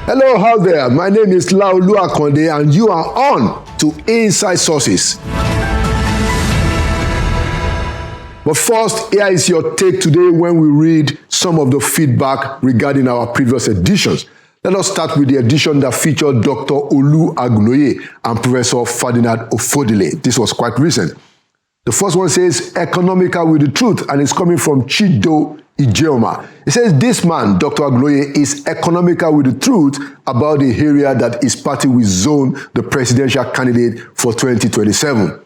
Hello, how there? My name is Laolu Akonde and you are on to Inside Sources. But first, here is your take today when we read some of the feedback regarding our previous editions. Let us start with the edition that featured Dr. Olu Agunoye and Professor Ferdinand Ofodile. This was quite recent. The first one says, economical with the truth, and it's coming from Chido Ijeoma. It says, this man, Dr. Agunoye, is economical with the truth about the area that his party will zone the presidential candidate for 2027.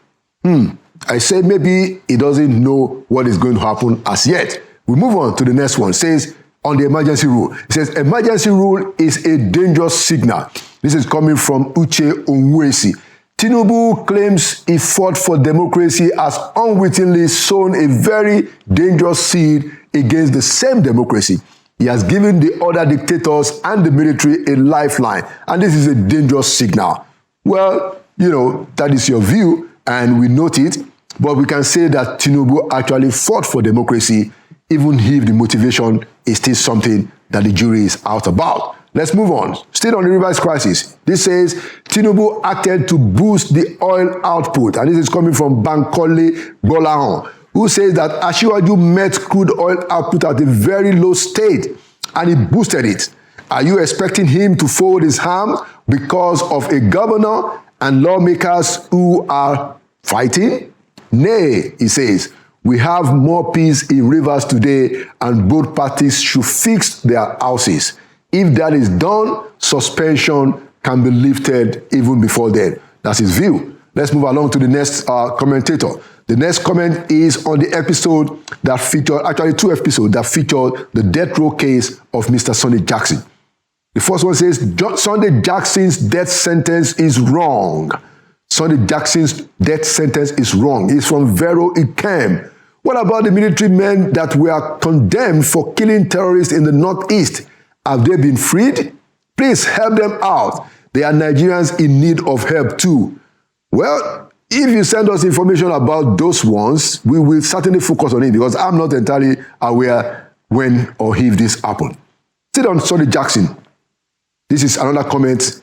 I say maybe he doesn't know what is going to happen as yet. We move on to the next one. It says, on the emergency rule. It says, emergency rule is a dangerous signal. This is coming from Uche Onwuesi. Tinubu claims he fought for democracy has unwittingly sown a very dangerous seed against the same democracy. He has given the other dictators and the military a lifeline, and this is a dangerous signal. Well, that is your view, and we note it, but we can say that Tinubu actually fought for democracy, even if the motivation is still something that the jury is out about. Let's move on. Still on the rivers crisis. This says, Tinubu acted to boost the oil output. And this is coming from Bankole Bolahon, who says that Asiwaju met crude oil output at a very low state, and he boosted it. Are you expecting him to fold his arms because of a governor and lawmakers who are fighting? Nay, he says, we have more peace in rivers today, and both parties should fix their houses. If that is done, suspension can be lifted even before then. That's his view. Let's move along to the next commentator. The next comment is on the episode that featured, actually two episodes that featured the death row case of Mr. Sunday Jackson. The first one says, Sunday Jackson's death sentence is wrong. Sunday Jackson's death sentence is wrong. It's from Vero Ikem. What about the military men that were condemned for killing terrorists in the Northeast? Have they been freed? Please help them out. They are Nigerians in need of help too. Well, if you send us information about those ones, we will certainly focus on it because I'm not entirely aware when or if this happened. Still on Sunday Jackson. This is another comment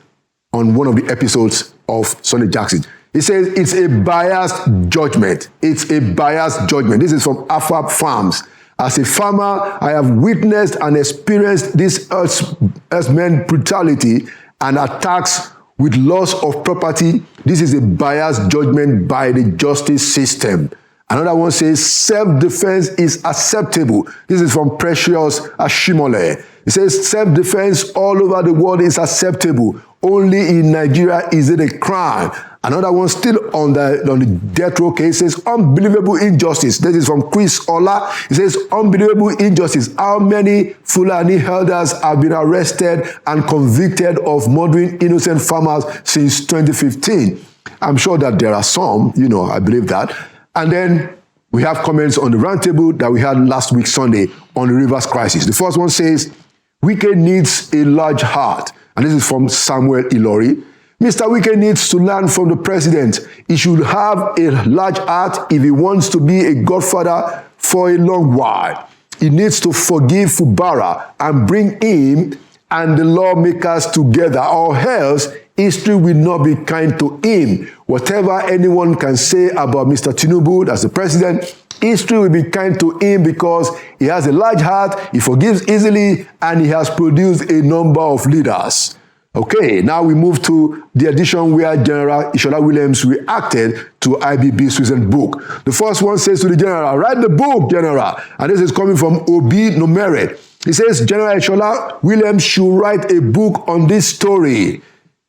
on one of the episodes of Sunday Jackson. He says, it's a biased judgment. It's a biased judgment. This is from AFAP Farms. As a farmer, I have witnessed and experienced this herdsmen brutality and attacks with loss of property. This is a biased judgment by the justice system. Another one says, self-defense is acceptable. This is from Precious Ashimole. It says, self-defense all over the world is acceptable. Only in Nigeria is it a crime. Another one still on the death row case says, unbelievable injustice. This is from Chris Ola. It says, unbelievable injustice. How many Fulani elders have been arrested and convicted of murdering innocent farmers since 2015? I'm sure that there are some, I believe that. And then we have comments on the roundtable that we had last week, Sunday, on the rivers crisis. The first one says, Wike needs a large heart. And this is from Samuel Ilori. Mr. Wike needs to learn from the president. He should have a large heart if he wants to be a godfather for a long while. He needs to forgive Fubara and bring him and the lawmakers together, or else history will not be kind to him. Whatever anyone can say about Mr. Tinubu, that's the president, history will be kind to him because he has a large heart, he forgives easily, and he has produced a number of leaders. Okay, now we move to the edition where General Ishola Williams reacted to IBB's recent book. The first one says to the general, write the book, General. And this is coming from Obi Nomere. He says, General Ishola Williams should write a book on this story.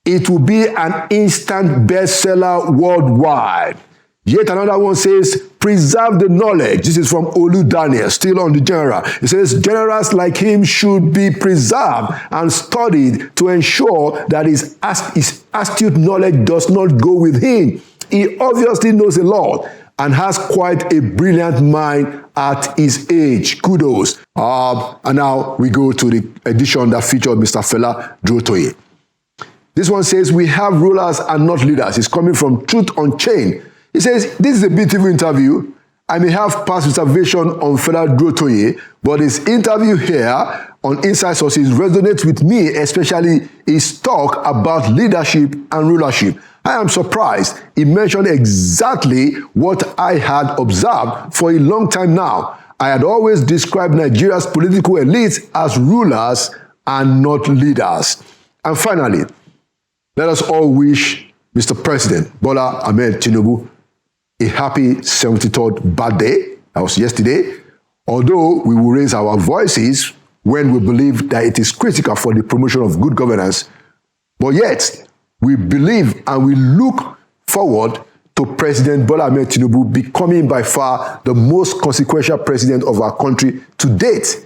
It will be an instant bestseller worldwide. Yet another one says, preserve the knowledge. This is from Olu Daniel, still on the general. It says, generals like him should be preserved and studied to ensure that his astute knowledge does not go with him. He obviously knows a lot and has quite a brilliant mind at his age. Kudos. And now we go to the edition that featured Mr. Fela Durotoye. This one says, we have rulers and not leaders. It's coming from Truth Unchained. He says, this is a beautiful interview. I may have past reservation on Fela Durotoye, but his interview here on Inside Sources resonates with me, especially his talk about leadership and rulership. I am surprised he mentioned exactly what I had observed for a long time now. I had always described Nigeria's political elites as rulers and not leaders. And finally, let us all wish Mr. President Bola Ahmed Tinubu a happy 73rd birthday. That was yesterday. Although we will raise our voices when we believe that it is critical for the promotion of good governance, but yet we believe and we look forward to President Bola Ahmed Tinubu becoming by far the most consequential president of our country to date.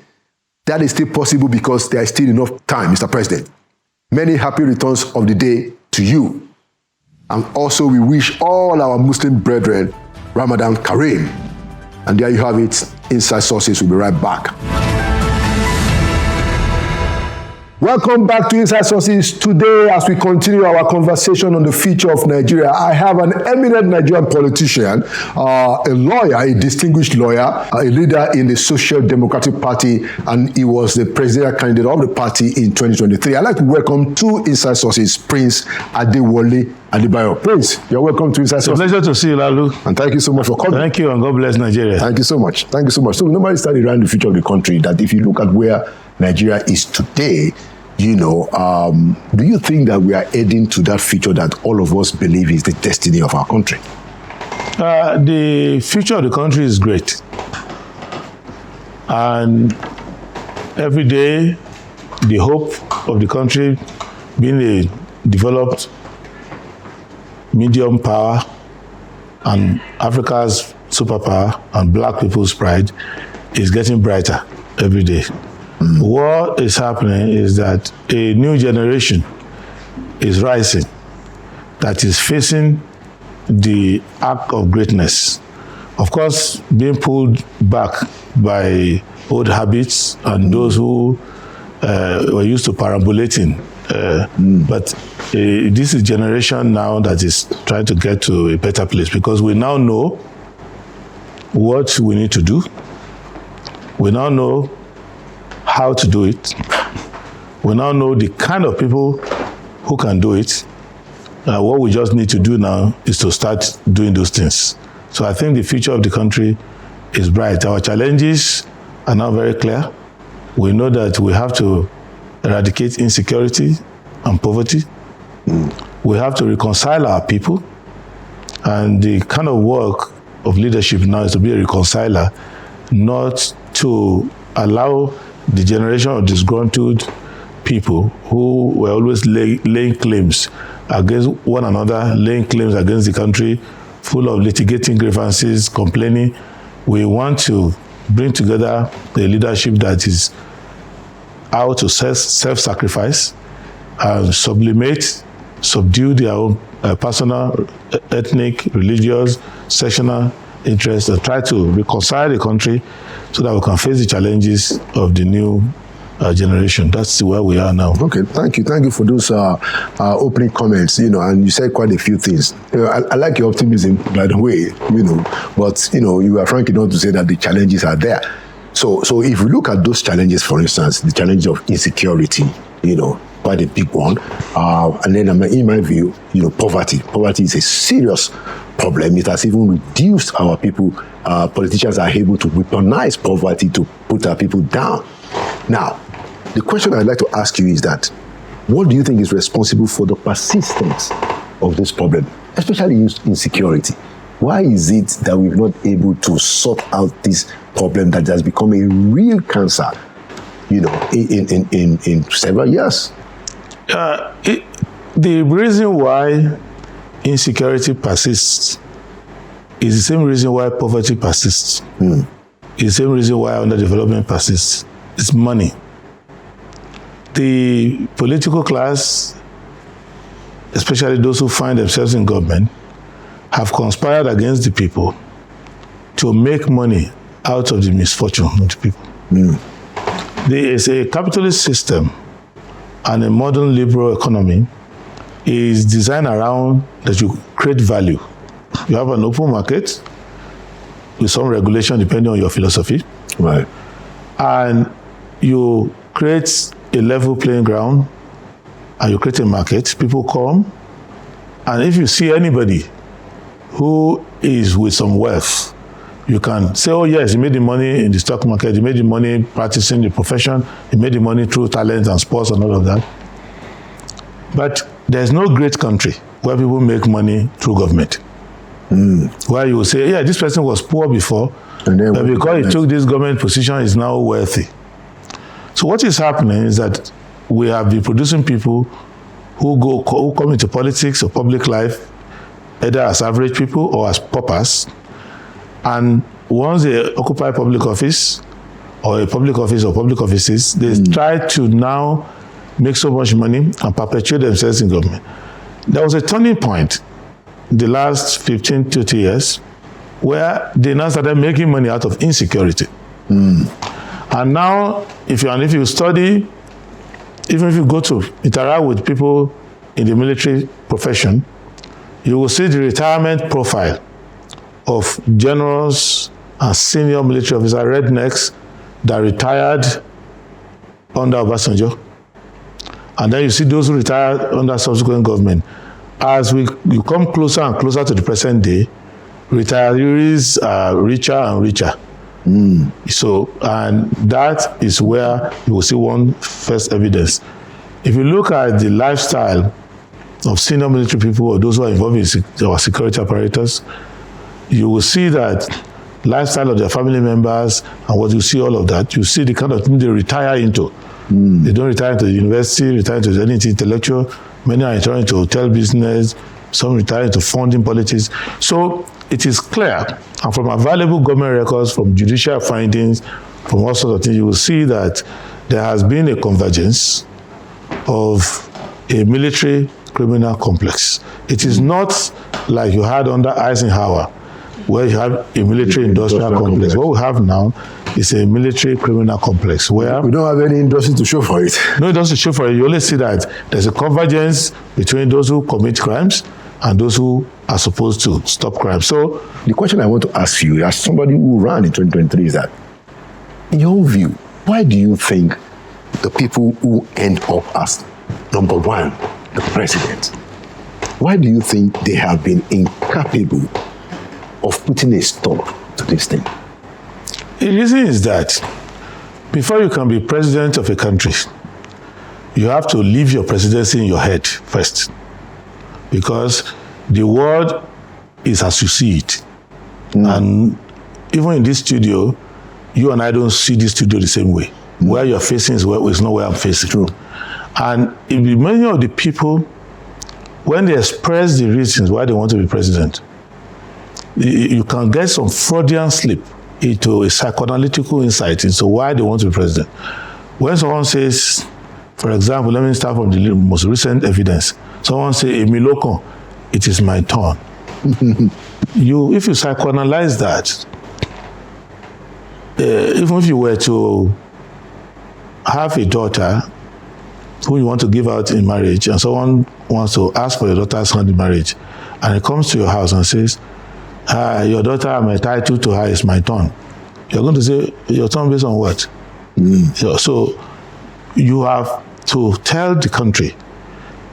That is still possible because there is still enough time, Mr. President. Many happy returns of the day to you. And also we wish all our Muslim brethren Ramadan Kareem. And there you have it. Inside Sources will be right back. Welcome back to Inside Sources. Today, as we continue our conversation on the future of Nigeria, I have an eminent Nigerian politician, a lawyer, a distinguished lawyer, a leader in the Social Democratic Party, and he was the presidential candidate of the party in 2023. I'd like to welcome to Inside Sources Prince Adewale Adebayo. Prince, you're welcome to Inside Sources. It's a pleasure to see you, Lalu. And thank you so much for coming. Thank you, and God bless Nigeria. Thank you so much. Thank you so much. So nobody studied around the future of the country, that if you look at where Nigeria is today, you know, do you think that we are heading to that future that all of us believe is the destiny of our country? The future of the country is great. And every day, the hope of the country being a developed medium power and Africa's superpower and black people's pride is getting brighter every day. What is happening is that a new generation is rising that is facing the arc of greatness. Of course, being pulled back by old habits and those who were used to perambulating. But this is a generation now that is trying to get to a better place because we now know what we need to do. We now know how to do it. We now know the kind of people who can do it. What we just need to do now is to start doing those things. So I think the future of the country is bright. Our challenges are now very clear. We know that we have to eradicate insecurity and poverty. We have to reconcile our people. And the kind of work of leadership now is to be a reconciler, not to allow the generation of disgruntled people who were always laying claims against one another, laying claims against the country, full of litigating grievances, complaining. We want to bring together a leadership that is out to self-sacrifice and sublimate, subdue their own personal, ethnic, religious, sectional interests and try to reconcile the country so that we can face the challenges of the new generation. That's where we are now. Okay, thank you. Thank you for those opening comments, you know, and you said quite a few things. You know, I like your optimism, by the way, you know, but, you know, you are frank enough to say that the challenges are there. So if we look at those challenges, for instance, the challenge of insecurity, you know, quite a big one. And then in my view, you know, poverty. Poverty is a serious problem. It has even reduced our people. Politicians are able to weaponize poverty to put our people down. Now, the question I'd like to ask you is that, what do you think is responsible for the persistence of this problem, especially insecurity? Why is it that we're not able to sort out this problem that has become a real cancer, you know, in several years? The reason why insecurity persists is the same reason why poverty persists. It's the same reason why underdevelopment persists. It's money. The political class, especially those who find themselves in government, have conspired against the people to make money out of the misfortune of the people. There is a capitalist system and a modern liberal economy is designed around that you create value. You have an open market, with some regulation depending on your philosophy. Right. And you create a level playing ground, and you create a market. People come, and if you see anybody who is with some wealth, you can say, oh yes, he made the money in the stock market, he made the money practicing the profession, he made the money through talent and sports and all of that. But there's no great country where people make money through government. Where you will say, yeah, this person was poor before, but because he took this government position, he's now wealthy. So what is happening is that we have been producing people who come into politics or public life, either as average people or as paupers, and once they occupy public office or a public office or public offices, they try to now make so much money and perpetuate themselves in government. There was a turning point the last 15, 20 years where they now started making money out of insecurity. And now, if you study, even if you go to interact with people in the military profession, you will see the retirement profile of generals and senior military officers, rednecks, that retired under Obasanjo. And then you see those who retired under subsequent government. As you come closer and closer to the present day, retirees are richer and richer. So, and that is where you will see one first evidence. If you look at the lifestyle of senior military people or those who are involved in our security apparatus, you will see that lifestyle of their family members and what you see all of that, you see the kind of thing they retire into. They don't retire into the university, retire into anything intellectual. Many are retiring to hotel business, some retire into funding politics. So it is clear, and from available government records, from judicial findings, from all sorts of things, you will see that there has been a convergence of a military criminal complex. It is not like you had under Eisenhower, where you have a military industrial complex. What we have now is a military criminal complex where we don't have any industry to show for it. No industry to show for it. You only see that there's a convergence between those who commit crimes and those who are supposed to stop crime. So the question I want to ask you, as somebody who ran in 2023, is that, in your view, why do you think the people who end up as number one, the president, why do you think they have been incapable of putting a stop to this thing? The reason is that before you can be president of a country, you have to leave your presidency in your head first. Because the world is as you see it. And even in this studio, you and I don't see this studio the same way. Where you're facing is not where I'm facing. True. And many of the people, when they express the reasons why they want to be president, you can get some Freudian slip into a psychoanalytical insight into why they want to be president. When someone says, for example, let me start from the most recent evidence. Someone say, Emilokon, it is my turn. If you psychoanalyze that, even if you were to have a daughter who you want to give out in marriage, and someone wants to ask for your daughter's hand in marriage, and it comes to your house and says, your daughter, I'm entitled to her, it's my turn. You're going to say, your turn based on what? So you have to tell the country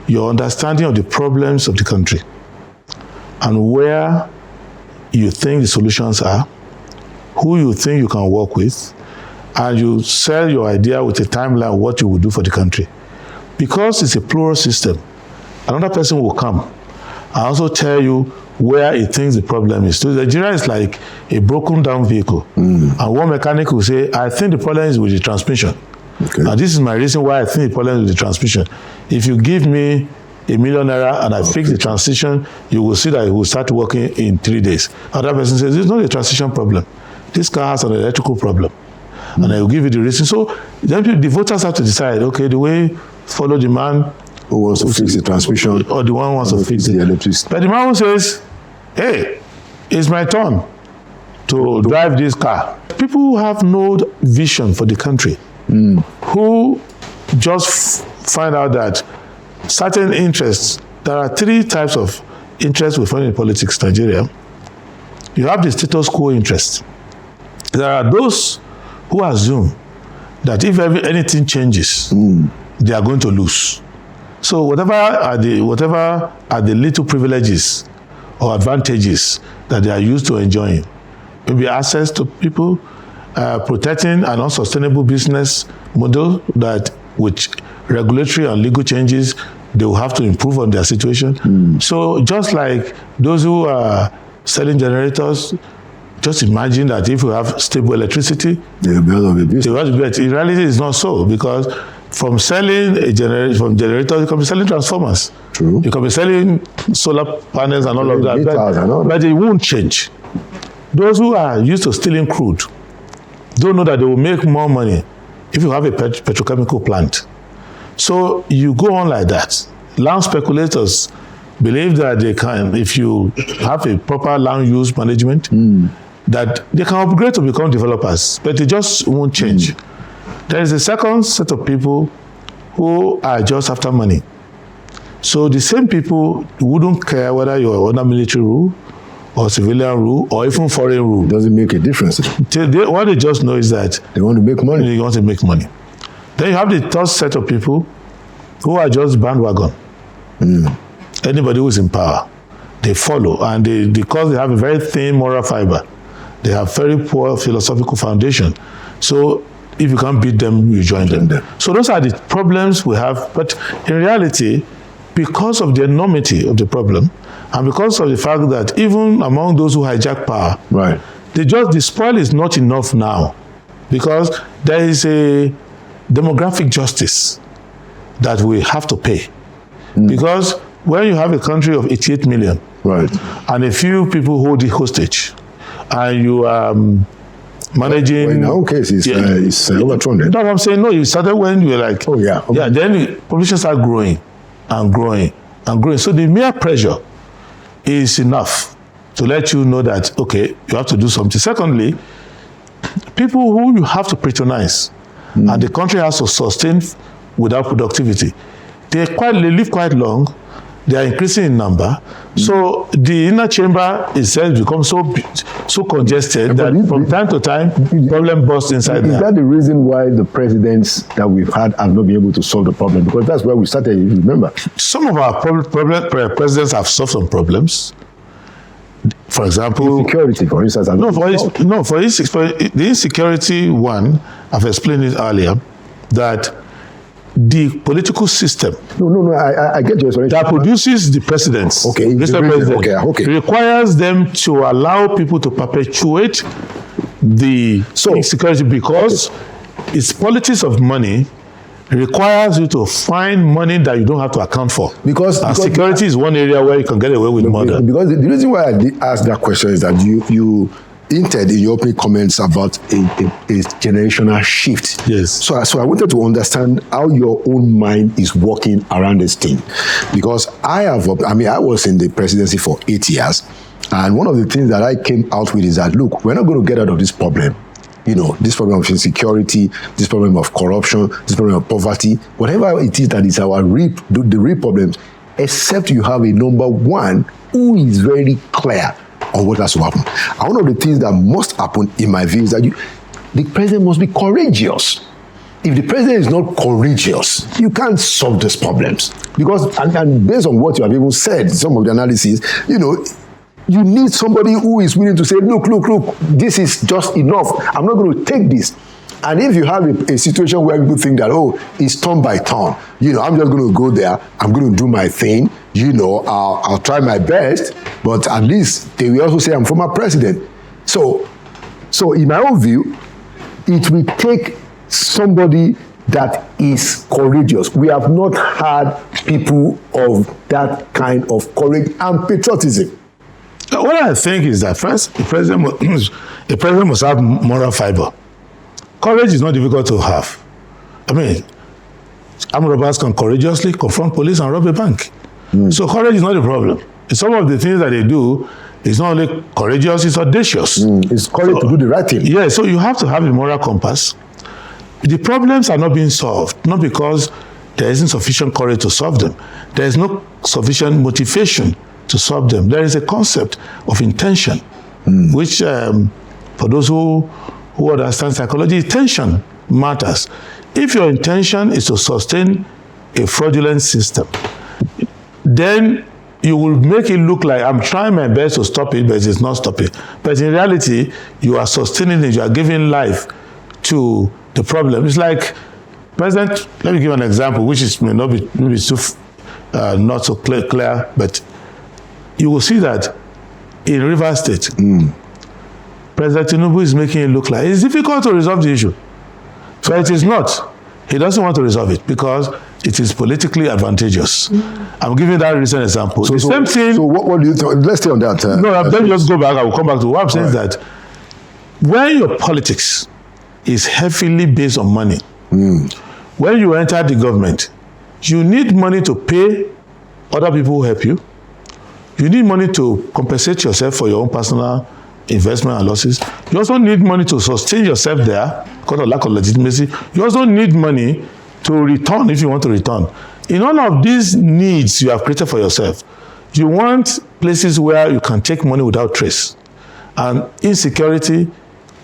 your understanding of the problems of the country and where you think the solutions are, who you think you can work with, and you sell your idea with a timeline of what you will do for the country. Because it's a plural system, another person will come and also tell you where he thinks the problem is. So Nigeria is like a broken down vehicle. And one mechanic will say, I think the problem is with the transmission. Okay. And this is my reason why I think the problem is with the transmission. If you give me $1 million and I fix the transition, you will see that it will start working in 3 days. Another person says, it's not a transition problem. This car has an electrical problem. And I will give you the reason. So then the voters have to decide, okay, do we follow the man who wants to fix the transmission, or the one who wants to fix the electricity? But the man who says, hey, it's my turn to drive this car. People who have no vision for the country, who just find out that certain interests, there are 3 types of interests we find in politics in Nigeria. you have the status quo interest. There are those who assume that if anything changes, they are going to lose. So whatever are the little privileges or advantages that they are used to enjoying, maybe access to people, protecting an unsustainable business model that with regulatory and legal changes, they will have to improve on their situation. So just like those who are selling generators, just imagine that if you have stable electricity, they will be business. In reality, it's not so, because from selling from generators, you can be selling transformers. True. You can be selling solar panels and all of that, but it won't change. Those who are used to stealing crude don't know that they will make more money if you have a petrochemical plant. So you go on like that. Land speculators believe that they can, if you have a proper land use management, that they can upgrade to become developers, but it just won't change. There is a second set of people who are just after money. So the same people wouldn't care whether you're under military rule or civilian rule or even foreign rule. It doesn't make a difference. What they just know is that they want to make money. They want to make money. Then you have the third set of people who are just bandwagon. Anybody who is in power, they follow, and because they have a very thin moral fiber, they have very poor philosophical foundation. So if you can't beat them, you join them. So those are the problems we have. But in reality, because of the enormity of the problem, and because of the fact that even among those who hijack power, the spoil is not enough now, because there is a demographic justice that we have to pay. Because when you have a country of 88 million, and a few people hold the hostage, and you are managing... Well, in our case, it's over 200. No, I'm saying, no, you started when you were like... then the population started growing and growing and growing. So the mere pressure is enough to let you know that, okay, you have to do something. Secondly, people who you have to patronize, and the country has to sustain without productivity, they live quite long. They are increasing in number. So the inner chamber itself becomes so congested that from time to time, problem bursts inside there. Is that the reason why the presidents that we've had have not been able to solve the problem? Because that's where we started, if you remember. Some of our presidents have solved some problems. For example... Insecurity, for instance. For the insecurity one, I've explained it earlier, that the political system I get your explanation. that produces the presidents, requires them to allow people to perpetuate the insecurity, because its politics of money requires you to find money that you don't have to account for. Because security is one area where you can get away with murder. Because the reason why I did ask that question is that you hinted in your opening comments about a generational shift. Yes. So I wanted to understand how your own mind is working around this thing. Because I was in the presidency for 8 years, and one of the things that I came out with is that, look, we're not going to get out of this problem. This problem of insecurity, this problem of corruption, this problem of poverty, whatever it is that is the real problems, except you have a number one who is very clear on what has to happen. And one of the things that must happen, in my view, is that the president must be courageous. If the president is not courageous, you can't solve these problems. Because, and based on what you have even said, some of the analysis, you need somebody who is willing to say, look, this is just enough. I'm not going to take this. And if you have a situation where people think that, it's turn by turn, I'm just going to go there, I'm going to do my thing, I'll try my best, but at least they will also say I'm former president. So in my own view, it will take somebody that is courageous. We have not had people of that kind of courage and patriotism. What I think is that first, the president must have moral fiber. Courage is not difficult to have. Armed robbers can courageously confront police and rob a bank. So courage is not the problem. Some of the things that they do is not only courageous, it's audacious. It's courage to do the right thing. Yeah, so you have to have a moral compass. The problems are not being solved, not because there isn't sufficient courage to solve them. There is no sufficient motivation to solve them. There is a concept of intention which for those who understand psychology, tension matters. If your intention is to sustain a fraudulent system, then you will make it look like I'm trying my best to stop it, but it's not stopping. But in reality, you are sustaining it, you are giving life to the problem. It's like, President, let me give an example, which is may not be maybe too not so clear, but you will see that in Rivers State, President Tinubu is making it look like it's difficult to resolve the issue. But it is not. He doesn't want to resolve it because it is politically advantageous. I'm giving that recent example. Same thing. So what do you think? Let's stay on that. Let me just go back. I will come back to what I'm saying is that when your politics is heavily based on money, when you enter the government, you need money to pay other people who help you. You need money to compensate yourself for your own personal investment and losses. You also need money to sustain yourself there because of lack of legitimacy. You also need money to return if you want to return. In all of these needs you have created for yourself, you want places where you can take money without trace. And insecurity,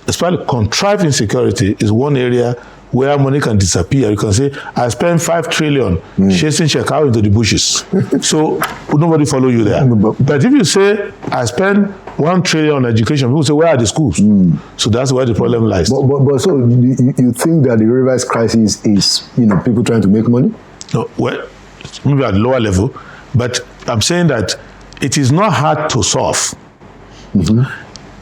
especially contrived insecurity, is one area where money can disappear. You can say, I spent 5 trillion chasing check out into the bushes. So nobody follow you there. But if you say, I spent 1 trillion on education, people say, where are the schools? So that's where the problem lies. But so you think that the Rivers crisis is, people trying to make money? No, well, maybe at lower level, but I'm saying that it is not hard to solve.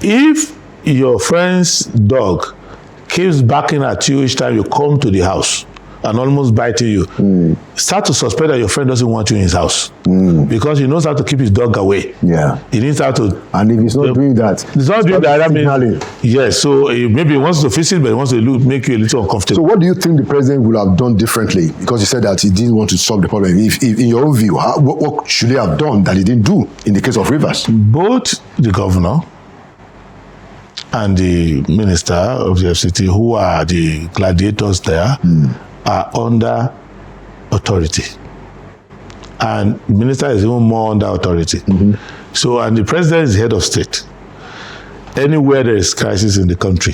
If your friend's dog keeps barking at you each time you come to the house and almost biting you, start to suspect that your friend doesn't want you in his house because he knows how to keep his dog away. Yeah, he needs how to. And if he's not doing that, I mean, yes. So maybe he wants to visit, but he wants to make you a little uncomfortable. So what do you think the president would have done differently? Because he said that he didn't want to solve the problem. If in your own view, what should he have done that he didn't do in the case of Rivers? Both the governor and the minister of the FCT, who are the gladiators there, are under authority. And the minister is even more under authority. So, and the president is head of state. Anywhere there is crisis in the country,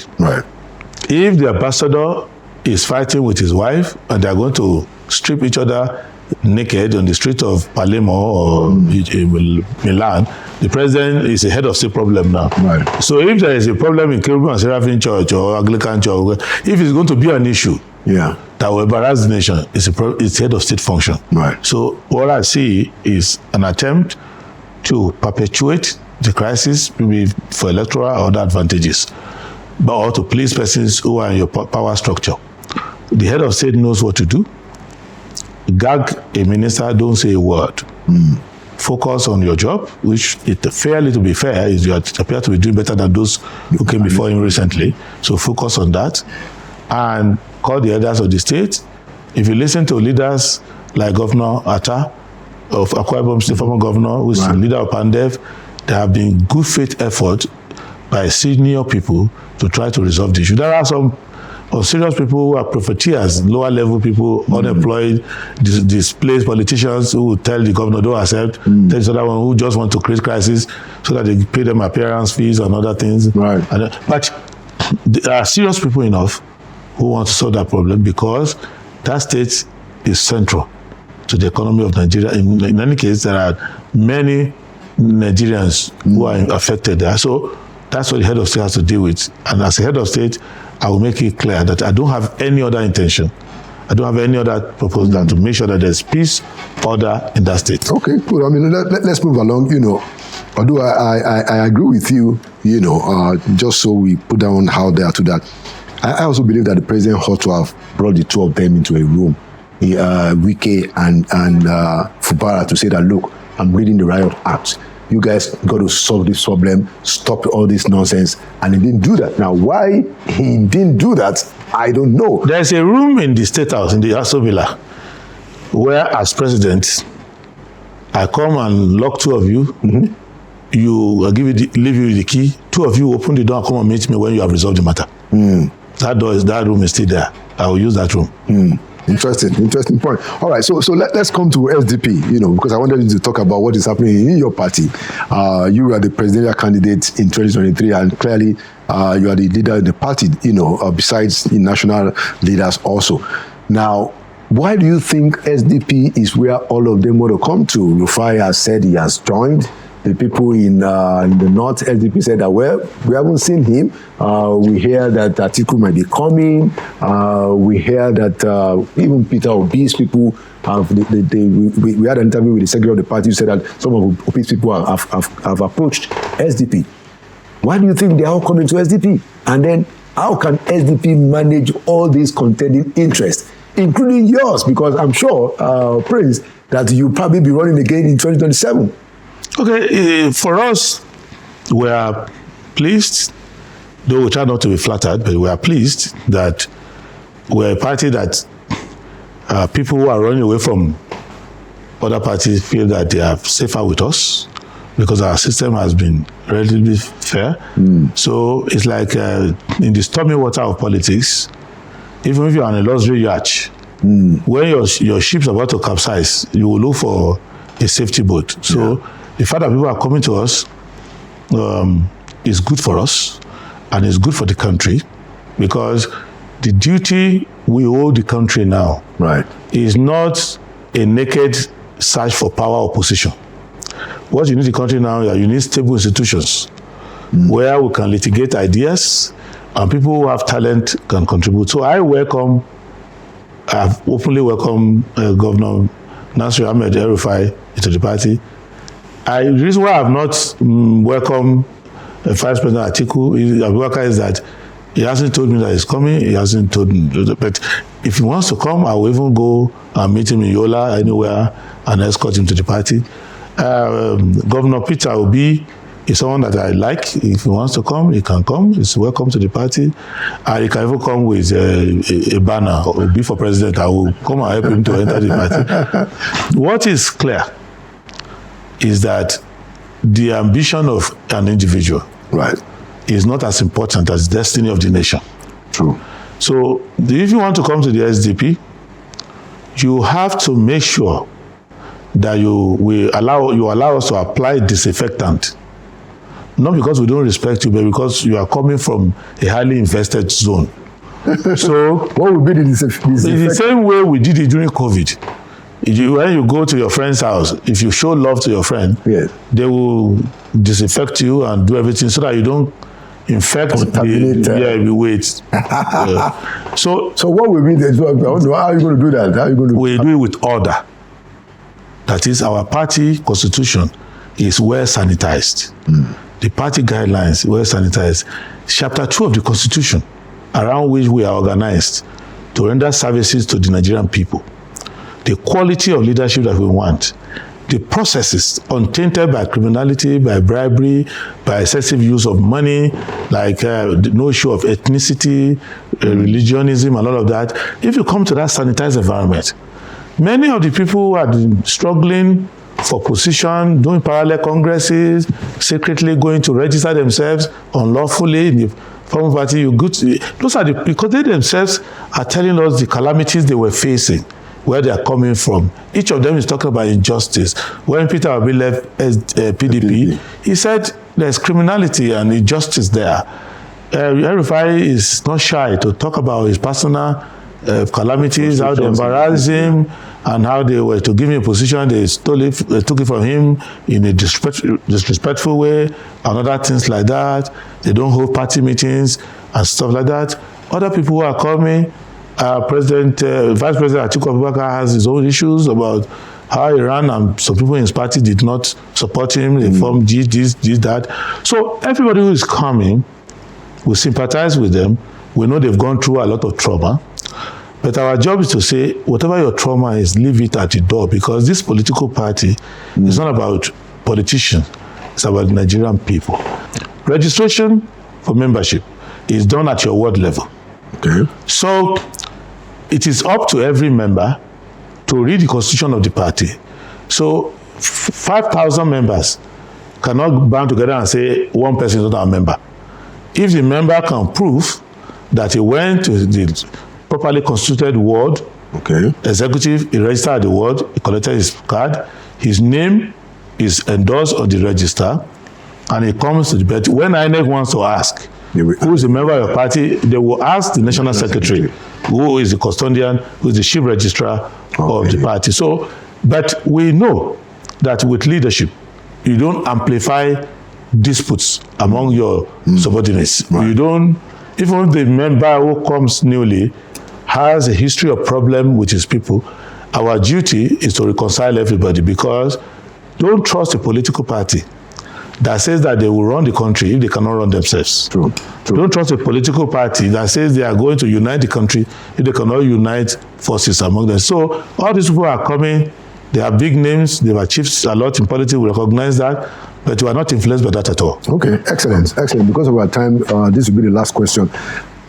if the ambassador is fighting with his wife and they're going to strip each other naked on the street of Palermo or Milan, the president is a head of state problem now. So if there is a problem in Cherubim and Seraphim Church or Anglican Church, if it's going to be an issue that will embarrass the nation, it's head of state function. So what I see is an attempt to perpetuate the crisis, maybe for electoral or other advantages, but or to please persons who are in your power structure. The head of state knows what to do. Gag a minister, don't say a word. Focus on your job, which fairly to be fair, is you appear to be doing better than those who came before him recently. So focus on that and call the elders of the state. If you listen to leaders like Governor Atta of Akwa Ibom State, former governor, who is the leader of PANDEF, there have been good faith efforts by senior people to try to resolve the issue. There are some serious people who are profiteers, lower level people, unemployed, displaced politicians who will tell the governor don't accept. There's another one who just want to create crisis so that they pay them appearance fees and other things. But there are serious people enough who want to solve that problem because that state is central to the economy of Nigeria. In any case, there are many Nigerians who are affected there. So that's what the head of state has to deal with. And as a head of state, I will make it clear that I don't have any other intention. I don't have any other purpose than to make sure that there's peace, order in that state. Okay, cool. I mean, let's move along. Although I agree with you, just so we put down how they are to that. I also believe that the president ought to have brought the two of them into a room, Wike and Fubara, to say that, look, I'm reading the Riot Act. You guys got to solve this problem, stop all this nonsense. And he didn't do that. Now, why he didn't do that, I don't know. There's a room in the State House, in the Aso Villa, where as president, I come and lock two of you. I leave you the key. Two of you open the door and come and meet me when you have resolved the matter. That room is still there. I will use that room. Interesting point. All right, so let's come to SDP, because I wanted you to talk about what is happening in your party. You are the presidential candidate in 2023, and clearly you are the leader of the party, besides the national leaders also. Now, why do you think SDP is where all of them want to come to? Rufai has said he has joined. The people in the North, SDP said that, well, we haven't seen him. We hear that Atiku might be coming. We hear that even Peter Obi's people we had an interview with the secretary of the party who said that some of Obi's people have approached SDP. Why do you think they are all coming to SDP? And then how can SDP manage all these contending interests, including yours? Because I'm sure, Prince, that you'll probably be running again in 2027. Okay, for us, we are pleased, though we try not to be flattered, but we are pleased that we're a party that people who are running away from other parties feel that they are safer with us because our system has been relatively fair. So it's like in the stormy water of politics, even if you're on a luxury yacht, when your ship's about to capsize, you will look for a safety boat. So the fact that people are coming to us is good for us and is good for the country, because the duty we owe the country now is not a naked search for power or position. What you need the country now is you need stable institutions where we can litigate ideas and people who have talent can contribute. So I've openly welcomed Governor Nasir Ahmed El-Rufai into the party. The reason why I have not welcomed Vice President Atiku Abubakar is that he hasn't told me that he's coming. He hasn't told me. But if he wants to come, I will even go and meet him in Yola, anywhere, and escort him to the party. Governor Peter Obi is someone that I like. If he wants to come, he can come. He's welcome to the party. And he can even come with a banner or be for president. I will come and help him to enter the party. What is clear is that the ambition of an individual is not as important as the destiny of the nation. True. So if you want to come to the SDP, you have to make sure that you allow us to apply disinfectant. Not because we don't respect you, but because you are coming from a highly invested zone. So what would be the disinfectant? It's the same way we did it during COVID. When you go to your friend's house, if you show love to your friend, they will disinfect you and do everything so that you don't infect the weight. So what will be the? How are you going to do that? How are you going to? We do it with order. That is, our party constitution is well sanitized. The party guidelines well sanitized. Chapter 2 of the constitution, around which we are organized to render services to the Nigerian people. The quality of leadership that we want, the processes untainted by criminality, by bribery, by excessive use of money, like no issue of ethnicity, religionism, and all of that. If you come to that sanitized environment, many of the people who are struggling for position, doing parallel congresses, secretly going to register themselves unlawfully in the former party, because they themselves are telling us the calamities they were facing, where they are coming from. Each of them is talking about injustice. When Peter Obi left PDP, he said there's criminality and injustice there. El-Rufai is not shy to talk about his personal calamities, how they embarrassed him, and how they were to give him a position, they took it from him in a disrespectful way, and other things like that. They don't hold party meetings and stuff like that. Other people who are coming, Vice President Atiku Abubakar has his own issues about how he ran, and some people in his party did not support him. They formed this, that. So everybody who is coming, we sympathize with them. We know they've gone through a lot of trauma. But our job is to say, whatever your trauma is, leave it at the door, because this political party is not about politicians. It's about Nigerian people. Registration for membership is done at your ward level. Okay. So it is up to every member to read the constitution of the party. So 5,000 members cannot band together and say one person is not a member. If the member can prove that he went to the properly constituted ward Okay. Executive, he registered at the ward, he collected his card, his name is endorsed on the register, and he comes to the party. When INEC wants to ask who is a member of your party, they will ask the national secretary, who is the custodian, who is the chief registrar of the party. So, but we know that with leadership, you don't amplify disputes among your subordinates. Right. You don't, even the member who comes newly has a history of problem with his people, our duty is to reconcile everybody, because don't trust a political party that says that they will run the country if they cannot run themselves. True. Don't trust a political party that says they are going to unite the country if they cannot unite forces among them. So all these people are coming, they have big names, they have achieved a lot in politics, we recognize that, but we are not influenced by that at all. Okay, excellent. Because of our time, this will be the last question.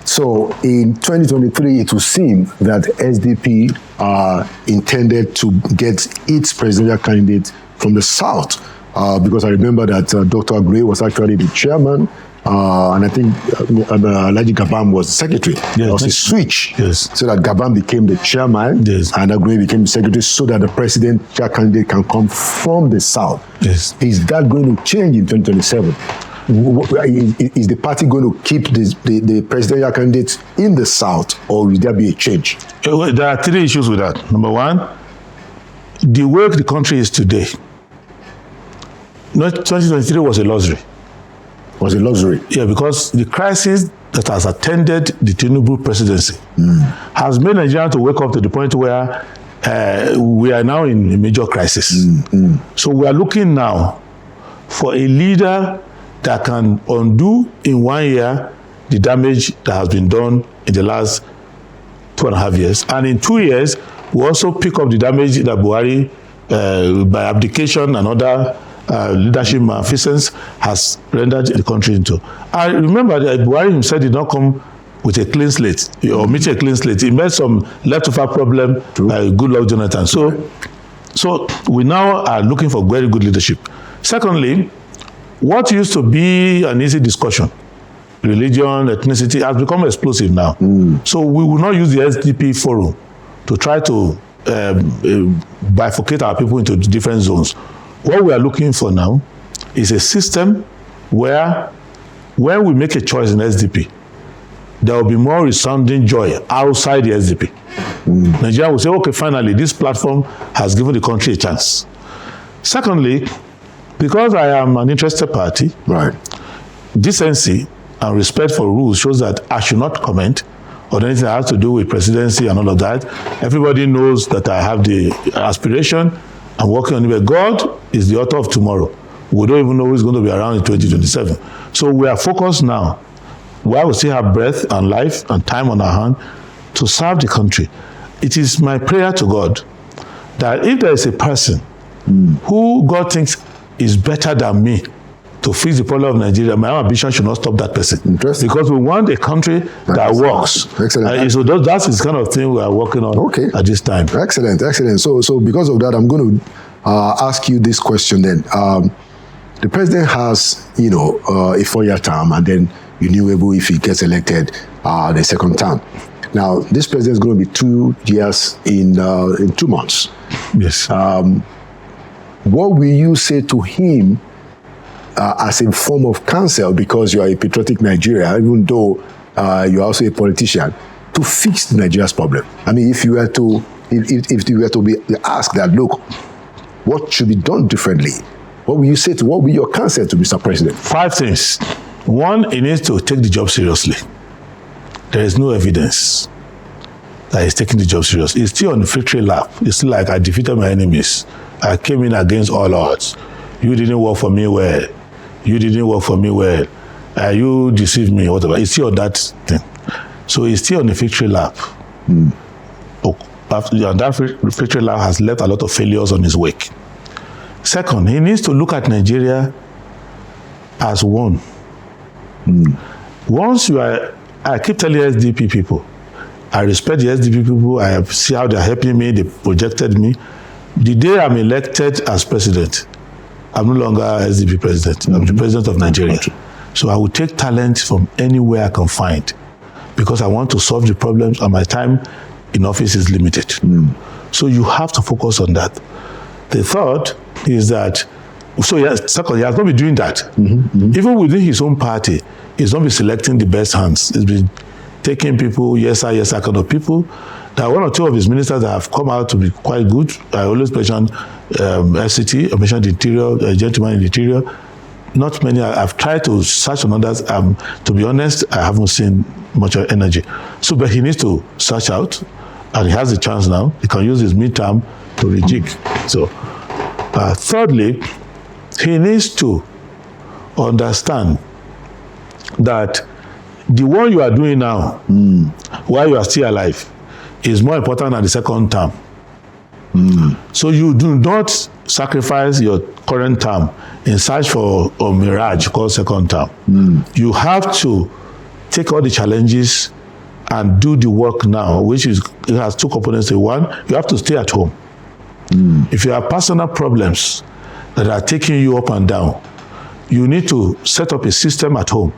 So in 2023, it will seem that SDP intended to get its presidential candidate from the South, because I remember that Dr. Agloye was actually the chairman, and I think Alhaji Gabam was the secretary. Yes. There was a switch, so that Gabam became the chairman, and Agloye became the secretary, so that the presidential candidate can come from the South. Yes. Is that going to change in 2027? Is the party going to keep the presidential candidates in the South, or will there be a change? There are three issues with that. Number one, the way the country is today, 2023 was a luxury. Was a luxury? Yeah, because the crisis that has attended the Tinubu presidency has made Nigeria to wake up to the point where we are now in a major crisis. So we are looking now for a leader that can undo in 1 year the damage that has been done in the last 2.5 years. And in 2 years, we also pick up the damage that Buhari, by abdication and other leadership malfeasance, has rendered the country into. I remember that Buhari himself did not come with a clean slate, or meet a clean slate. He met some leftover problem by Goodluck Jonathan. So we now are looking for very good leadership. Secondly, what used to be an easy discussion, religion, ethnicity, has become explosive now. So we will not use the SDP forum to try to bifurcate our people into different zones. What we are looking for now is a system where when we make a choice in SDP, there will be more resounding joy outside the SDP. Nigeria will say, okay, finally, this platform has given the country a chance. Secondly, because I am an interested party, decency and respect for rules shows that I should not comment on anything that has to do with presidency and all of that. Everybody knows that I have the aspiration. I'm working on it. But God is the author of tomorrow. We don't even know who's going to be around in 2027. So we are focused now, while we still have breath and life and time on our hand, to serve the country. It is my prayer to God that if there is a person who God thinks is better than me to fix the problem of Nigeria, my ambition should not stop that person. Because we want a country that works. Excellent. So that is the kind of thing we are working on at this time. Excellent. So because of that, I'm going to ask you this question then. The president has, a 4-year term, and then renewable if he gets elected the second term. Now, this president is going to be 2 years in 2 months. Yes. What will you say to him as a form of counsel, because you are a patriotic Nigeria, even though you're also a politician, to fix Nigeria's problem? I mean, if you were to be asked that, look, what should be done differently? What will you say to? What will your counsel to Mr. President? 5 things. One, he needs to take the job seriously. There is no evidence that he's taking the job seriously. He's still on the victory lap. It's still like, I defeated my enemies. I came in against all odds. You didn't work for me well. You didn't work for me well. You deceived me, whatever. He's still on that thing. So he's still on the victory lap. And that victory lap has left a lot of failures on his wake. Second, he needs to look at Nigeria as one. Once you are, I keep telling SDP people, I respect the SDP people, I see how they're helping me, they projected me. The day I'm elected as president, I'm no longer SDP president, I'm the president of Nigeria. So I will take talent from anywhere I can find, because I want to solve the problems, and my time in office is limited. So you have to focus on that. The third is that, second, he has not been doing that. Even within his own party, he's not been selecting the best hands. He's been taking people, yes sir, kind of people. There are one or two of his ministers that have come out to be quite good. I always mention FCT, I mentioned the interior, a gentleman in the interior. Not many. I've tried to search on others. To be honest, I haven't seen much energy. So, but he needs to search out, and he has the chance now. He can use his midterm to rejig. So, thirdly, he needs to understand that the one you are doing now, while you are still alive, is more important than the second term. So you do not sacrifice your current term in search for a mirage called second term. You have to take all the challenges and do the work now, which is, it has two components. One, you have to stay at home. If you have personal problems that are taking you up and down, you need to set up a system at home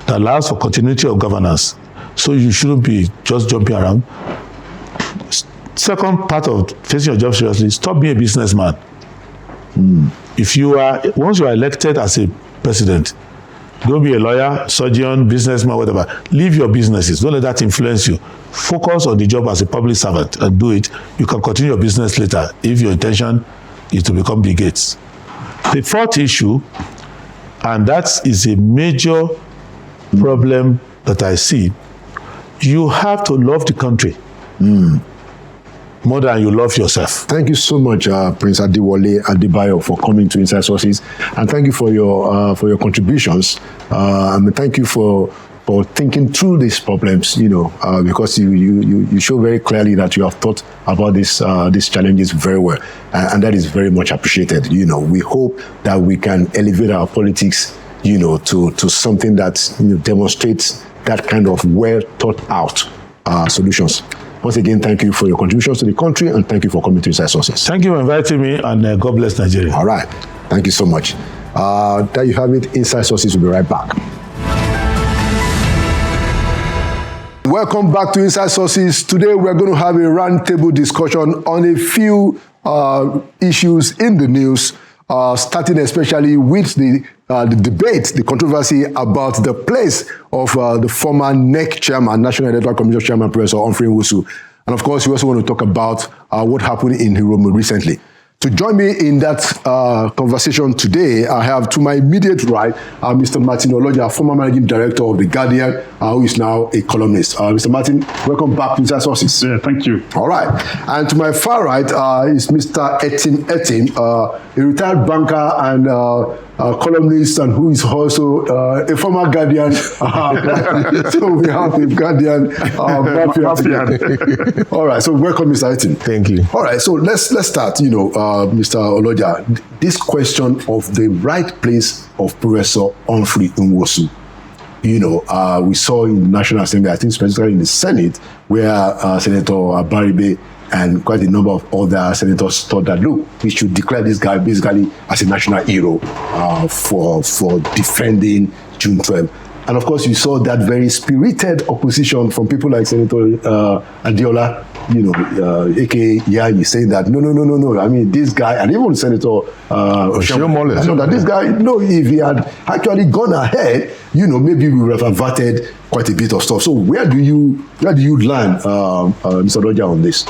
that allows for continuity of governance. So you shouldn't be just jumping around. Second part of facing your job seriously, stop being a businessman. If you are, once you are elected as a president, don't be a lawyer, surgeon, businessman, whatever. Leave your businesses. Don't let that influence you. Focus on the job as a public servant and do it. You can continue your business later if your intention is to become Bill Gates. The fourth issue, and that is a major problem that I see, you have to love the country more than you love yourself. Thank you so much, Prince Adewale Adebayo, for coming to Inside Sources, and thank you for your contributions. Thank you for thinking through these problems. Because you show very clearly that you have thought about these challenges very well, and that is very much appreciated. We hope that we can elevate our politics, to something that demonstrates that kind of well thought out solutions. Once again, thank you for your contributions to the country, and thank you for coming to Inside Sources. Thank you for inviting me, and God bless Nigeria. All right. Thank you so much. There you have it. Inside Sources will be right back. Welcome back to Inside Sources. Today, we're going to have a roundtable discussion on a few issues in the news, starting especially with the debate, the controversy about the place of the former NEC chairman, National Electoral Commission chairman, Professor Humphrey Nwosu. And of course, we also want to talk about what happened in Uromi recently. To join me in that conversation today, I have to my immediate right, Mr. Martin Oloja, former managing director of The Guardian, who is now a columnist. Mr. Martin, welcome back to Inside Sources. Yeah, thank you. All right. And to my far right is Mr. Etim, a retired banker and columnist, and who is also a former Guardian. So we have a Guardian mafia. All right. So welcome, Mr. Etim. Thank you. All right. So let's start. Mr. Oloja, this question of the right place of Professor Humphrey Nwosu. We saw in the National Assembly, I think specifically in the Senate, where Senator Baribe and quite a number of other senators thought that, look, we should declare this guy basically as a national hero for defending June 12. And of course, you saw that very spirited opposition from people like Senator Adiola, aka Yayi, saying that no. I mean, this guy, and even Senator Oshiomhole, so that this guy, if he had actually gone ahead, maybe we would have averted quite a bit of stuff. So where do you land, Mr. Roger, on this?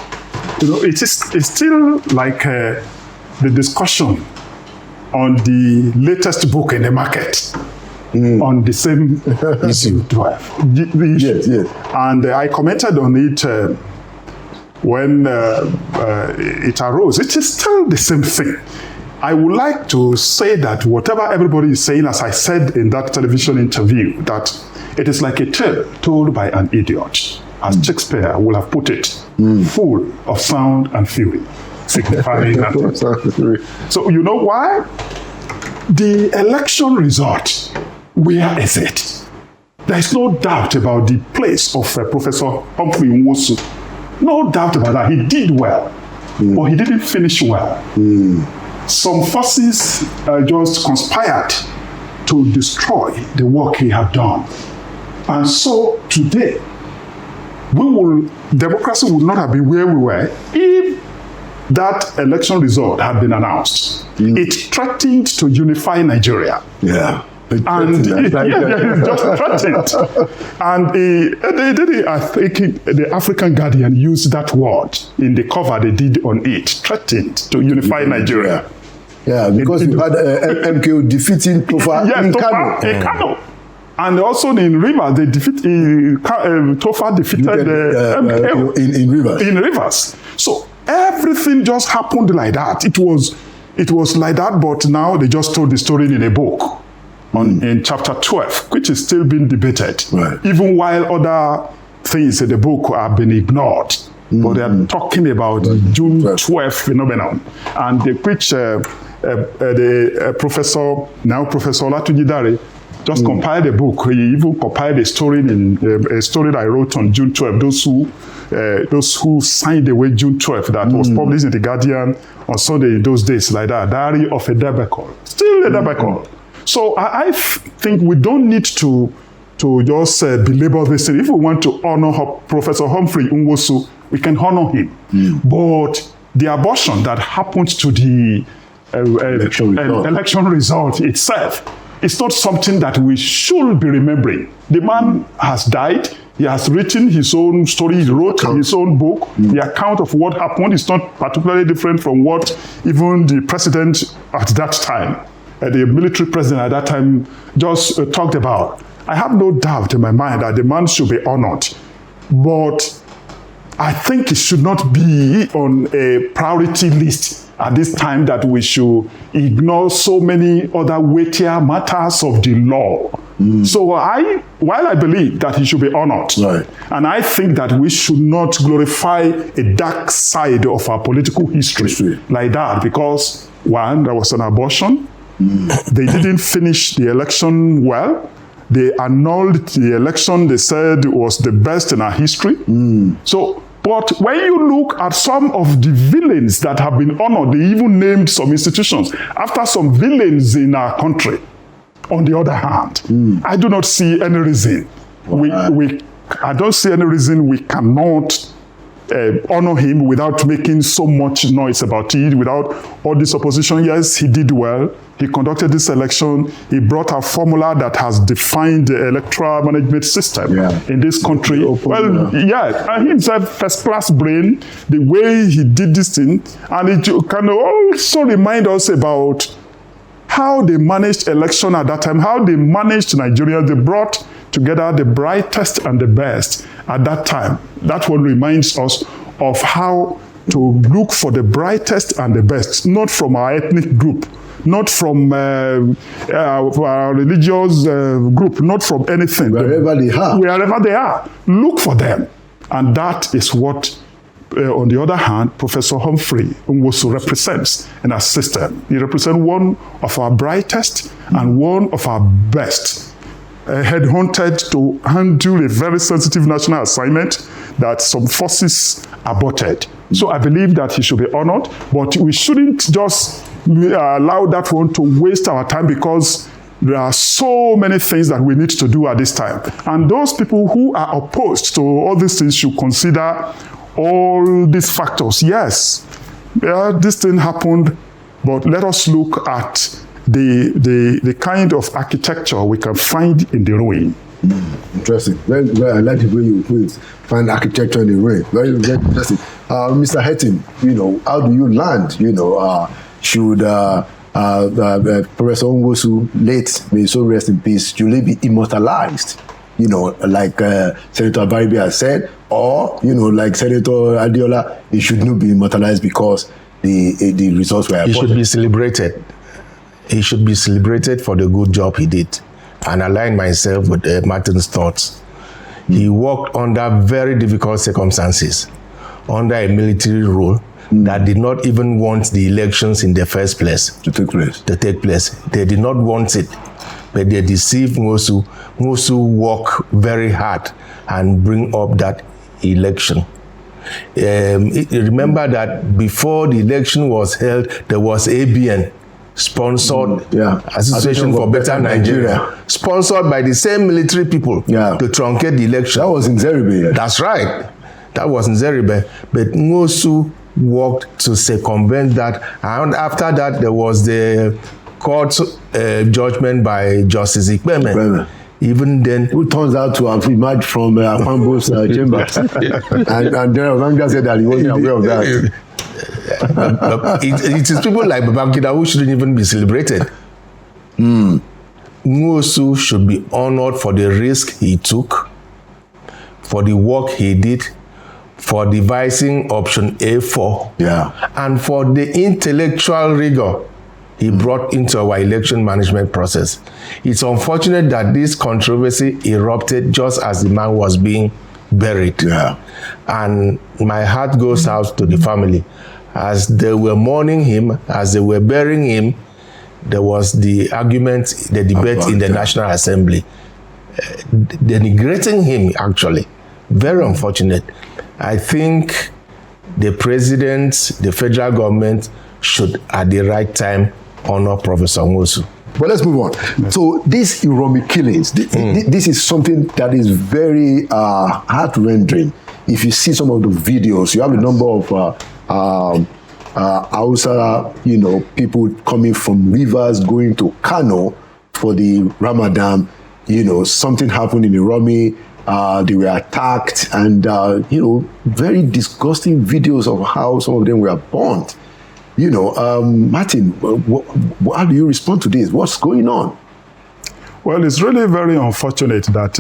It's still like the discussion on the latest book in the market. On the same issue. Yes. And I commented on it when it arose. It is still the same thing. I would like to say that whatever everybody is saying, as I said in that television interview, that it is like a tale told by an idiot, as Shakespeare would have put it, full of sound and fury, signifying that. So you know why? The election result, where is it? There is no doubt about the place of Professor Humphrey Nwosu. No doubt about that. He did well, but he didn't finish well. Some forces just conspired to destroy the work he had done. And so today, democracy would not have been where we were if that election result had been announced. It threatened to unify Nigeria. Yeah. And it just threatened. And I think the African Guardian used that word in the cover they did on it, threatened to unify Nigeria. Yeah, because you had MKO defeating Tofa in Kano. And also in Rivers, they Tofa defeated MKO in Rivers. In Rivers. So everything just happened like that. It was like that, but now they just told the story in a book. In chapter 12, which is still being debated, even while other things in the book have been ignored. But they are talking about the June 12th phenomenon, and which the professor Olatunji Dare just compiled a book. He even compiled a story that I wrote on June 12th. Those who signed away June 12th, that was published in the Guardian on Sunday in those days, like that. Diary of a debacle, still a debacle. So I think we don't need to just belabor this thing. If we want to honor Professor Humphrey Nwosu, we can honor him. But the abortion that happened to the election result itself is not something that we should be remembering. The man has died. He has written his own story. He wrote his own book. The account of what happened is not particularly different from what even the president at that time, the military president at that time, just talked about. I have no doubt in my mind that the man should be honored. But I think it should not be on a priority list at this time that we should ignore so many other weightier matters of the law. So while I believe that he should be honored, and I think that we should not glorify a dark side of our political history like that, because one, there was an abortion. They didn't finish the election well. They annulled the election. They said it was the best in our history. So, but when you look at some of the villains that have been honored, they even named some institutions after some villains in our country. On the other hand, I do not see any reason. I don't see any reason we cannot honor him without making so much noise about it, without all this opposition. Yes, he did well. He conducted this election. He brought a formula that has defined the electoral management system in this country. And he himself, first-class brain, the way he did this thing. And it can also remind us about how they managed election at that time, how they managed Nigeria. They brought together the brightest and the best at that time. That one reminds us of how to look for the brightest and the best, not from our ethnic group, not from our religious group, not from anything. Wherever they are, look for them. And that is what, on the other hand, Professor Humphrey Nwosu represents in our system. He represents one of our brightest and one of our best. Headhunted to handle a very sensitive national assignment that some forces aborted. So I believe that he should be honored, but we shouldn't just allow that one to waste our time, because there are so many things that we need to do at this time. And those people who are opposed to all these things should consider all these factors. Yes, this thing happened, but let us look at the kind of architecture we can find in the ruin. Interesting. Very, I like the way you put it. Find architecture in the ruin. Very, very interesting. Mr. Hettin, how do you land? Should Professor Nwosu, late, may he so rest in peace, should he be immortalized? Like Senator Baribe has said, or like Senator Adiola, he should not be immortalized because the results were aborted. He should be celebrated. He should be celebrated for the good job he did. And align myself with Martin's thoughts. He worked under very difficult circumstances, under a military rule that did not even want the elections in the first place to take place. They did not want it, but they deceived Nwosu. Nwosu worked very hard and bring up that election. Remember that before the election was held, there was ABN. sponsored Association for Better Nigeria, sponsored by the same military people to truncate the election. That was in Zeribe. That's right. That was in Zeribe. But Nwosu worked to circumvent that. And after that, there was the court judgment by Justice Ikpeme. Even then, who turns out to have emerged from Akwambo's chambers. and General Babangida said that he wasn't aware of that. It is people like Babangida who shouldn't even be celebrated. Nwosu should be honored for the risk he took, for the work he did, for devising option A4, and for the intellectual rigor he brought into our election management process. It's unfortunate that this controversy erupted just as the man was being buried. And my heart goes out to the family. As they were mourning him, as they were burying him, there was the argument, the debate in the National Assembly, denigrating him, actually. Very unfortunate. I think the president, the federal government should, at the right time, honor Professor Nwosu. But let's move on. So these Uromi killings, this is something that is very heart-rendering. If you see some of the videos, you have a number of Hausa, people coming from rivers going to Kano for the Ramadan. Something happened in Uromi. They were attacked, and very disgusting videos of how some of them were burnt. Martin, how do you respond to this? What's going on? Well, it's really very unfortunate that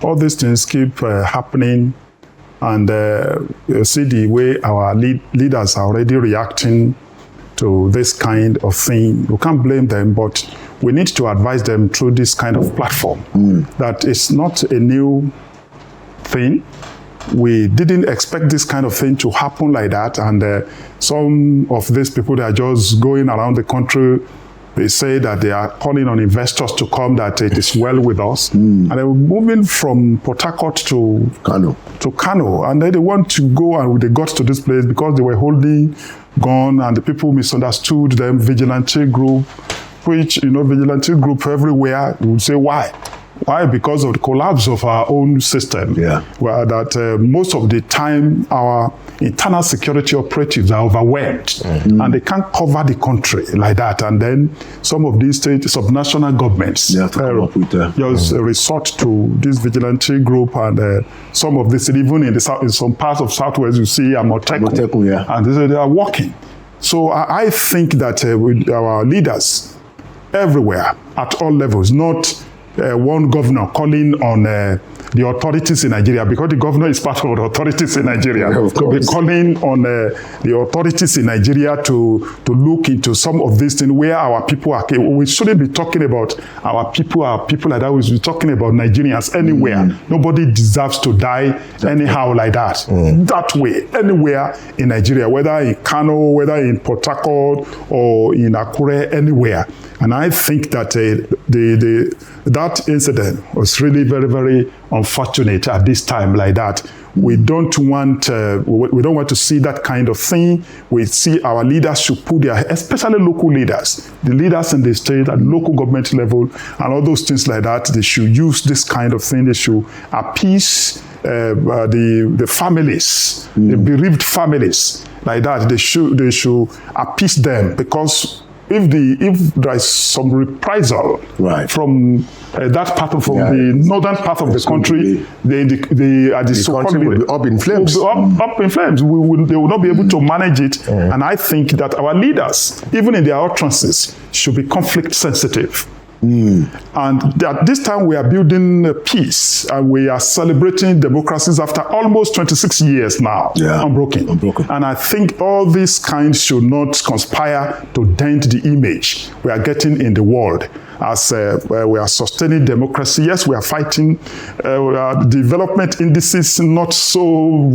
all these things keep happening, and you see the way our leaders are already reacting to this kind of thing. You can't blame them, but we need to advise them through this kind of platform that it's not a new thing. We didn't expect this kind of thing to happen like that, and some of these people, they are just going around the country. They say that they are calling on investors to come, that it is well with us. And they were moving from Port Harcourt to Kano. And then they want to go, and they got to this place because they were holding gun, and the people misunderstood them, vigilante group, which, vigilante group everywhere. You would say, why? Why? Because of the collapse of our own system. Where that most of the time our internal security operatives are overwhelmed and they can't cover the country like that. And then some of these subnational governments just resort to this vigilante group, and some of this, even in some parts of Southwest, you see Immortalising, and they are working. So I think that with our leaders everywhere at all levels, not one governor calling on the authorities in Nigeria, because the governor is part of the authorities in Nigeria. We're calling on the authorities in Nigeria to look into some of these things where our people are. We shouldn't be talking about our people like that. We should be talking about Nigerians anywhere. Nobody deserves to die anyhow like that. That way, anywhere in Nigeria, whether in Kano, whether in Port Harcourt or in Akure, anywhere. And I think that that incident was really very, very unfortunate at this time like that. We don't want to see that kind of thing. We see our leaders should put their, especially local leaders, the leaders in the state at local government level, and all those things like that. They should use this kind of thing. They should appease the families, the bereaved families like that. They should appease them, because if there is some reprisal from that part of the northern part of the country, the country will be up in flames. Up in flames. They will not be able to manage it. And I think that our leaders, even in their utterances, should be conflict sensitive. And at this time we are building peace, and we are celebrating democracies after almost 26 years now, unbroken. And I think all these kinds should not conspire to dent the image we are getting in the world. As we are sustaining democracy, yes, we are fighting development indices, not so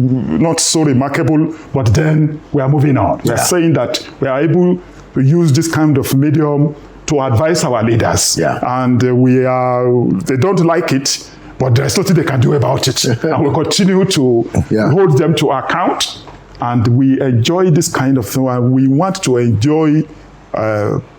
remarkable, but then we are moving on. We are saying that we are able to use this kind of medium to advise our leaders, and they don't like it, but there's nothing they can do about it. And we'll continue to hold them to account, and we enjoy this kind of thing, and we want to enjoy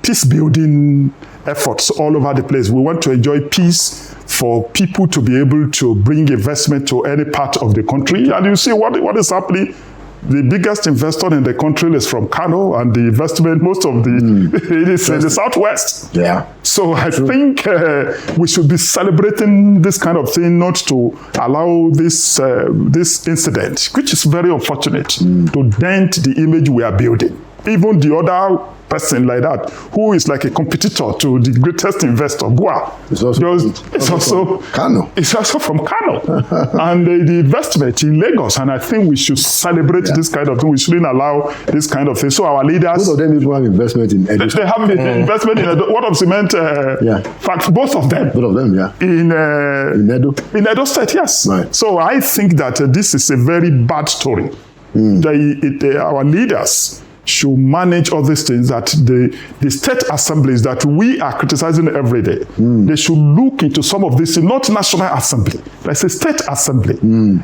peace building efforts all over the place. We want to enjoy peace for people to be able to bring investment to any part of the country. And you see what is happening. The biggest investor in the country is from Kano, and the investment, most of it is in the southwest. Yeah. So I think we should be celebrating this kind of thing, not to allow this incident, which is very unfortunate, to dent the image we are building. Even the other person like that, who is like a competitor to the greatest investor, Bua, it's also Kano. It's also from Kano. And the investment in Lagos, and I think we should celebrate this kind of thing. We shouldn't allow this kind of thing. So our leaders... Both of them even have investment in Edo. They have investment in Edo. What of cement? In fact, both of them. Both of them, yeah. In Edo. In Edo State, yes. Right. So I think that this is a very bad story. Our leaders should manage all these things, that the state assemblies that we are criticizing every day, they should look into some of this, not national assembly, there's a state assembly,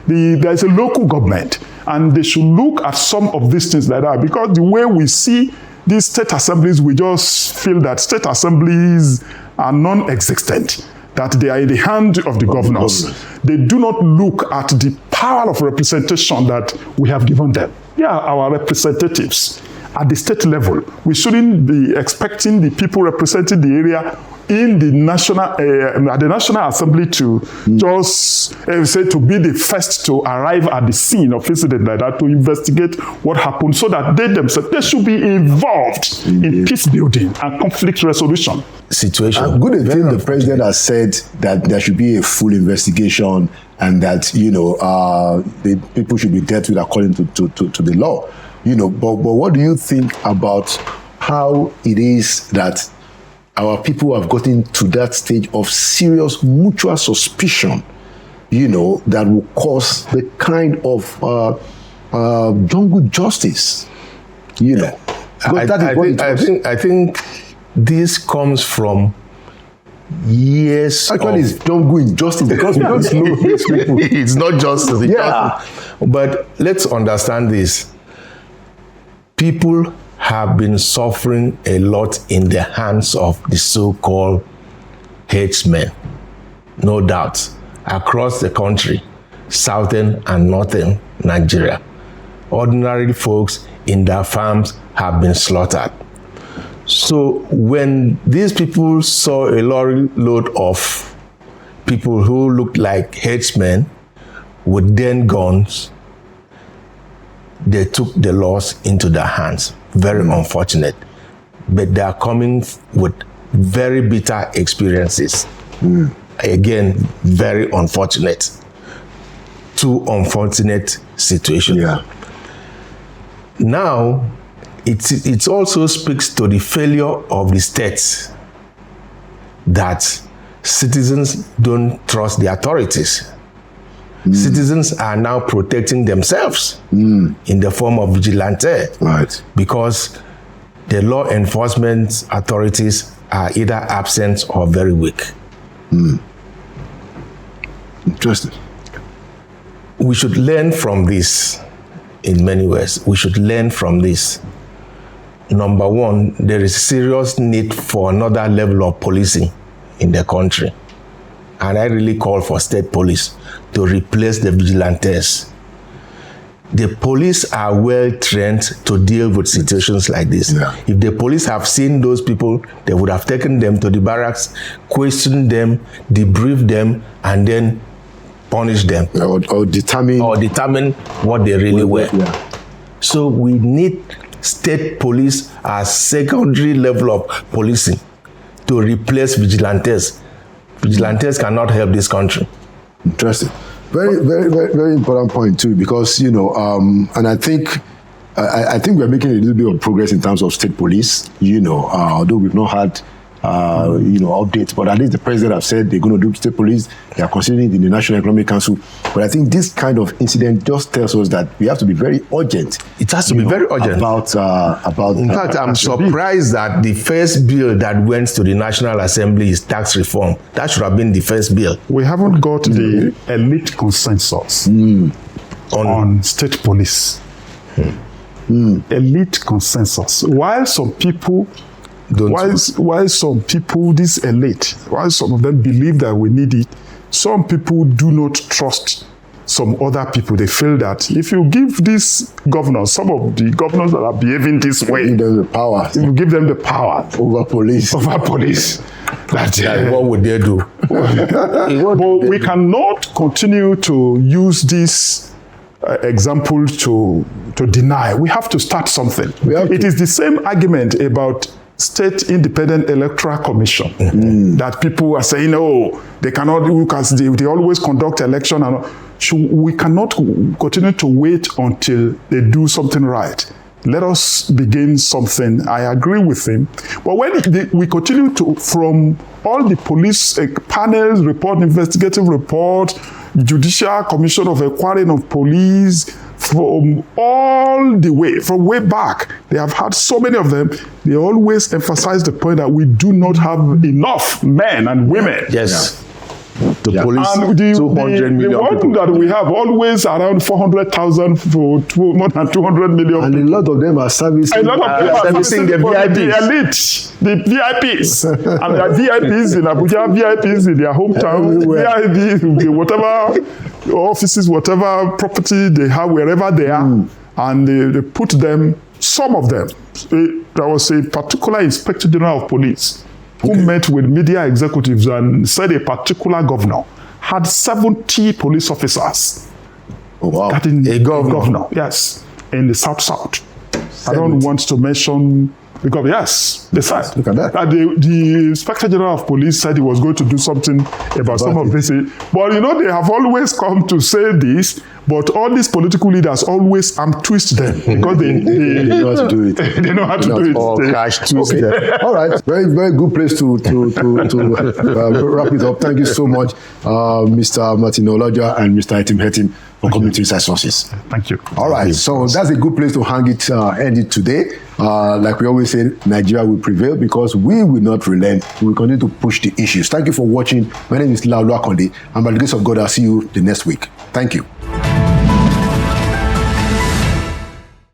there's a local government, and they should look at some of these things like that, because the way we see these state assemblies, we just feel that state assemblies are non-existent, that they are in the hand of the governors. They do not look at the power of representation that we have given them. They are our representatives at the state level. We shouldn't be expecting the people representing the area in the National Assembly to just say to be the first to arrive at the scene of incident like that, to investigate what happened, so that they themselves, they should be involved in peace building and conflict resolution. Situation. Good thing the president has said that there should be a full investigation, and that the people should be dealt with according to the law. But what do you think about how it is that our people have gotten to that stage of serious mutual suspicion, that will cause the kind of jungle justice, I think this comes from years. Actually, it's jungle injustice, because we don't know these people. It's not justice. But let's understand this. People have been suffering a lot in the hands of the so-called headsmen, no doubt, across the country, southern and northern Nigeria. Ordinary folks in their farms have been slaughtered. So when these people saw a lorry load of people who looked like headsmen with then guns, they took the laws into their hands. Very unfortunate. But they are coming with very bitter experiences. Again, very unfortunate. Two unfortunate situations. Now, it also speaks to the failure of the states, that citizens don't trust the authorities. Citizens are now protecting themselves in the form of vigilante, because the law enforcement authorities are either absent or very weak. Interesting. We should learn from this in many ways. We should learn from this. Number one, there is serious need for another level of policing in the country. And I really call for state police to replace the vigilantes. The police are well trained to deal with situations like this. If the police have seen those people, they would have taken them to the barracks, questioned them, debriefed them, and then punish them. Or determine what they really were. So we need state police as secondary level of policing to replace vigilantes. Vigilantes cannot help this country. Interesting. Very, very, very, very important point too, because and I think we're making a little bit of progress in terms of state police. Although we've not had updates, but at least the president have said they're going to do state police. They are considering it in the National Economic Council. But I think this kind of incident just tells us that we have to be very urgent. It has to be very urgent about. In fact, I'm surprised that the first bill that went to the National Assembly is tax reform. That should have been the first bill. We haven't got the elite consensus on state police. Elite consensus. While some people why some people, this elite, why some of them believe that we need it, some people do not trust some other people. They feel that if you give these governors, some of the governors that are behaving this way, Give them the power. if you give them the power Over police. that What would they do? but we cannot continue to use this example to deny. We have to start something. It is the same argument about State Independent Electoral Commission that people are saying, oh, they cannot, because they always conduct election. And we cannot continue to wait until they do something right. Let us begin something. I agree with him. But when we continue to, from all the police panels report, investigative report, Judicial Commission of Inquiry of Police, from all the way, from way back, they have had so many of them. They always emphasize the point that we do not have enough men and women. Yes. To police And 200 million the one people. that we have always around 400,000 for more than 200 million And a lot of them are servicing, a lot of people are servicing the the VIPs. elite, the VIPs, and there are VIPs in Abuja, VIPs in their hometown, VIPs, whatever offices, whatever property they have, wherever they are, and they put them, some of them. There was a particular Inspector General of Police who met with media executives and said a particular governor had 70 police officers. Oh, wow. That in A governor? Yes, in the South. I don't want to mention because yes, they said. Look at that. The Inspector General of Police said he was going to do something about some of this. But you know, they have always come to say this, but all these political leaders always twist them because they know how to do it. They know how to do it. Or cash Tuesday. All right, very, very good place to wrap it up. Thank you so much, Mr. Martin Oloja and Mr. Etim Hetim for coming to Inside Sources. Thank you. All right, so that's a good place to end it today. Like we always say, Nigeria will prevail because we will not relent. We will continue to push the issues. Thank you for watching. My name is Laulu Akonde, and by the grace of God, I'll see you the next week. Thank you.